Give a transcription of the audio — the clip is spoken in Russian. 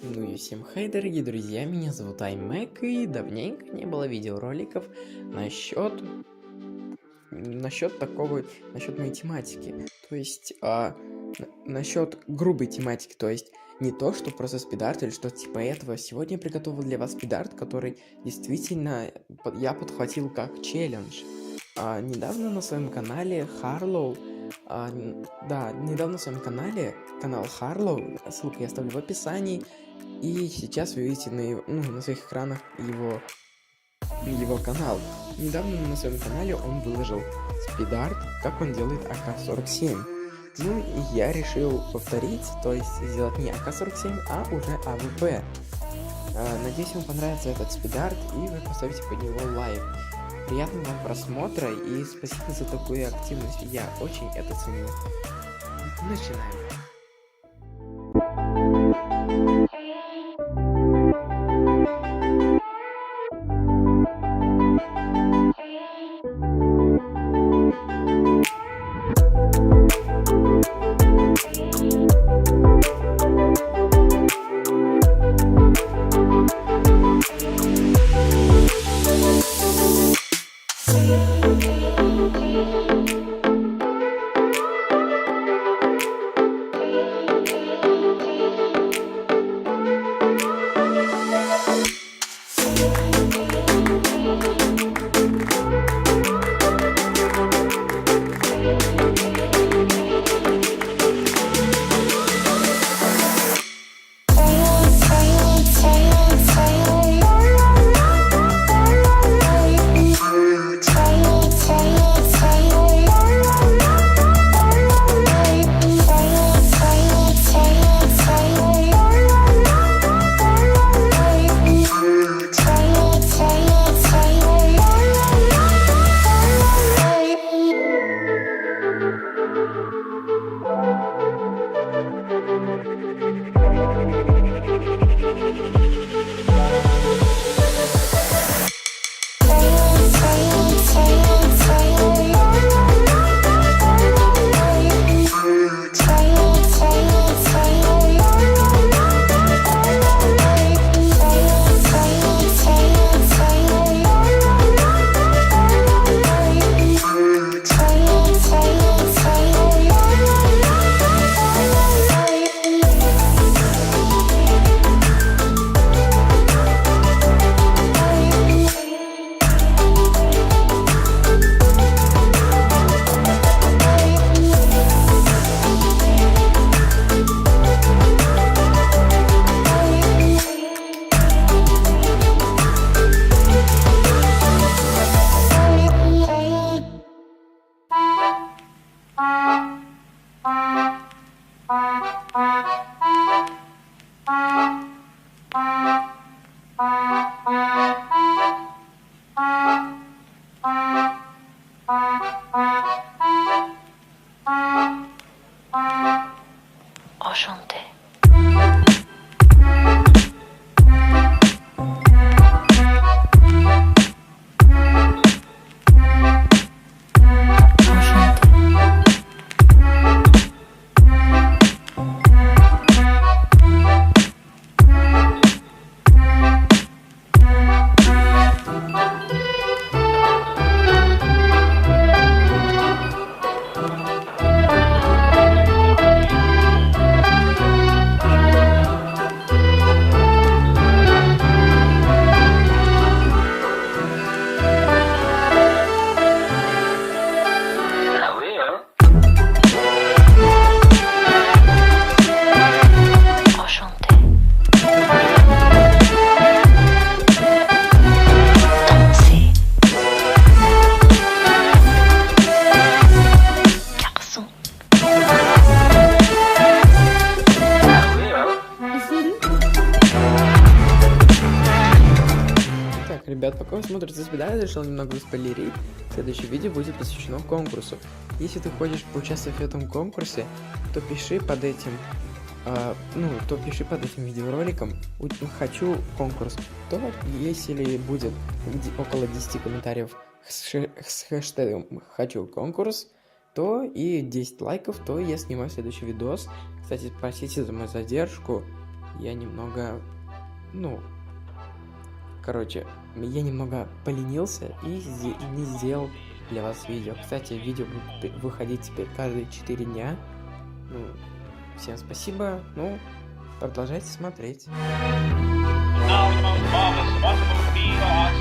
Ну и всем хай, дорогие друзья, меня зовут iMac, и давненько не было видеороликов насчет моей тематики, то есть насчет грубой тематики, то есть не то, что просто спидарт или что-то типа этого. Сегодня я приготовил для вас спидарт, который действительно я подхватил как челлендж. Недавно на своем канале Харлоу, канал Харлоу, ссылку я оставлю в описании, и сейчас вы видите на своих экранах его канал. Недавно на своем канале он выложил спидарт, как он делает АК-47. Ну и я решил повторить, то есть сделать не АК-47, а уже AWP. Надеюсь, вам понравится этот спидарт, и вы поставите под него лайк. Приятного вам просмотра и спасибо за такую активность, я очень это ценю. Начинаем. Ребят, пока вы смотрите спидарт, я решил немного спойлерить. Следующее видео будет посвящено конкурсу. Если ты хочешь поучаствовать в этом конкурсе, то пиши под этим видеороликом «Хочу конкурс». То если будет около 10 комментариев с хэштегом «Хочу конкурс», то и 10 лайков, то я снимаю следующий видос. Кстати, простите за мою задержку. я немного, я немного поленился и не сделал для вас видео. Кстати, видео будет выходить теперь каждые 4 дня. Всем спасибо, продолжайте смотреть. Now the most marvelous, wonderful ВИДОС.